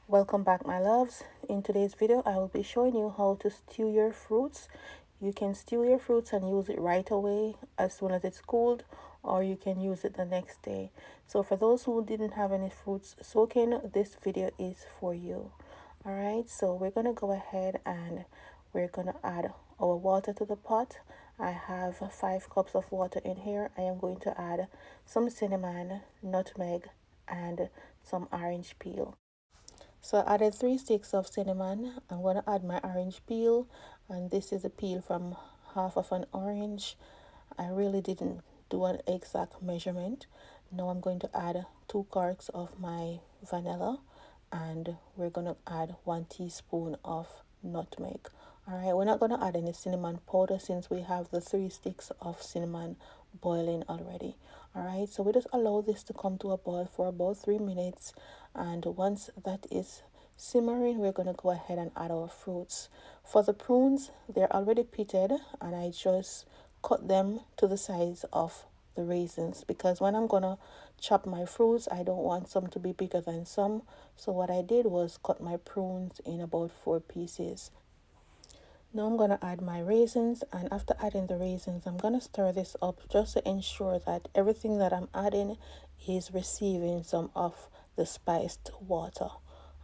Welcome back, my loves. In today's video I will be showing you how to stew your fruits. You can stew your fruits and use it right away as soon as it's cooled, or you can use it the next day. So for those who didn't have any fruits soaking, this video is for you. Alright, so we're gonna go ahead and we're gonna add our water to the pot. I have 5 cups of water in here. I am going to add some cinnamon, nutmeg, and some orange peel. So I added 3 sticks of cinnamon. I'm going to add my orange peel, and this is a peel from half of an orange. I really didn't do an exact measurement. Now I'm going to add 2 corks of my vanilla, and we're going to add 1 teaspoon of nutmeg. Alright, we're not going to add any cinnamon powder since we have the 3 sticks of cinnamon boiling already. Alright, so we just allow this to come to a boil for about 3 minutes, and once that is simmering, we're going to go ahead and add our fruits. For the prunes, they're already pitted, and I just cut them to the size of the raisins, because when I'm gonna chop my fruits, I don't want some to be bigger than some. So what I did was cut my prunes in about 4 pieces. Now I'm going to add my raisins, and after adding the raisins, I'm going to stir this up just to ensure that everything that I'm adding is receiving some of the spiced water.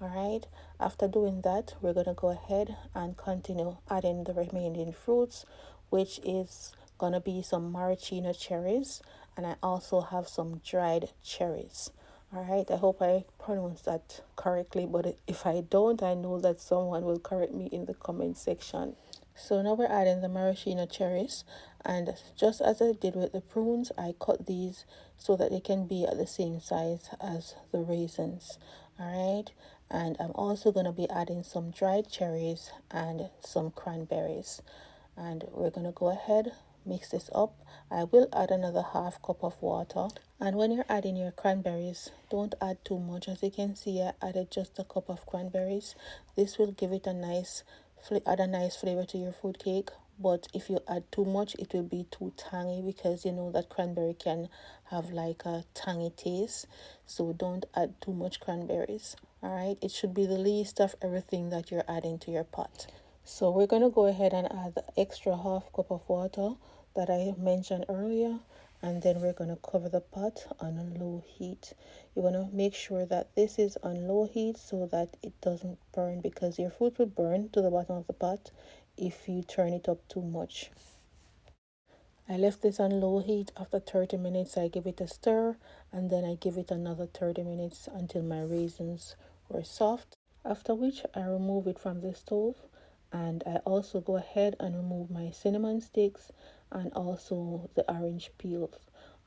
Alright, after doing that, we're going to go ahead and continue adding the remaining fruits, which is going to be some maraschino cherries, and I also have some dried cherries. Alright, I hope I pronounced that correctly, but if I don't, I know that someone will correct me in the comment section. So now we're adding the maraschino cherries, and just as I did with the prunes, I cut these so that they can be at the same size as the raisins. Alright, and I'm also going to be adding some dried cherries and some cranberries, and we're going to go ahead, mix this up. I will add another half cup of water, and when you're adding your cranberries, don't add too much. As you can see, I added just a cup of cranberries. This will give it a nice flavor to your fruit cake, but if you add too much, it will be too tangy, because you know that cranberry can have like a tangy taste. So don't add too much cranberries. All right, it should be the least of everything that you're adding to your pot. So we're going to go ahead and add the extra half cup of water that I mentioned earlier, and then we're going to cover the pot on a low heat. You want to make sure that this is on low heat so that it doesn't burn, because your fruit will burn to the bottom of the pot if you turn it up too much. I left this on low heat. After 30 minutes, I give it a stir, and then I give it another 30 minutes until my raisins were soft, after which I remove it from the stove. And I also go ahead and remove my cinnamon sticks and also the orange peels.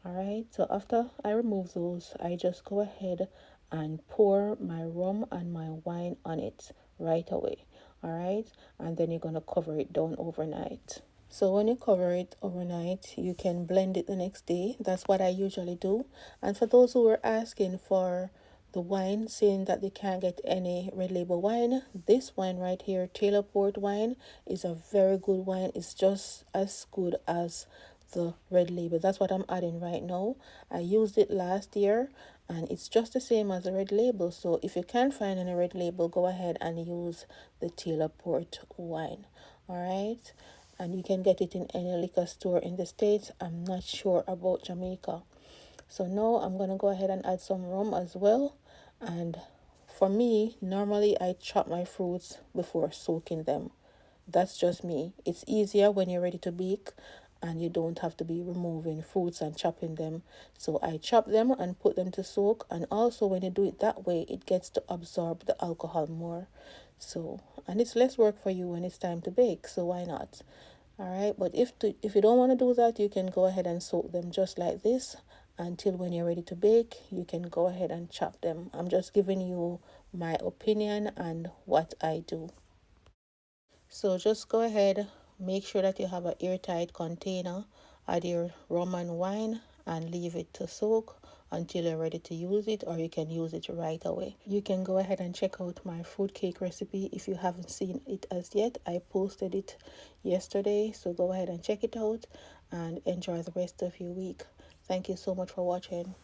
Alright, so after I remove those, I just go ahead and pour my rum and my wine on it right away. Alright, and then you're going to cover it down overnight. So when you cover it overnight, you can blend it the next day. That's what I usually do. And for those who were asking for the wine, saying that they can't get any red label wine, this wine right here, Taylor Port wine, is a very good wine. It's just as good as the red label. That's what I'm adding right now. I used it last year, and it's just the same as the red label. So if you can't find any red label, go ahead and use the Taylor Port wine. All right, and you can get it in any liquor store in the States. I'm not sure about Jamaica. So now I'm going to go ahead and add some rum as well. And for me, normally I chop my fruits before soaking them. That's just me. It's easier when you're ready to bake and you don't have to be removing fruits and chopping them. So I chop them and put them to soak. And also when you do it that way, it gets to absorb the alcohol more. So, and it's less work for you when it's time to bake. So why not? All right, but if you don't want to do that, you can go ahead and soak them just like this until when you're ready to bake, you can go ahead and chop them. I'm just giving you my opinion and what I do. So just go ahead, make sure that you have an airtight container, add your rum and wine, and leave it to soak until you're ready to use it, or you can use it right away. You can go ahead and check out my fruit cake recipe if you haven't seen it as yet. I posted it yesterday, so go ahead and check it out and enjoy the rest of your week. Thank you so much for watching.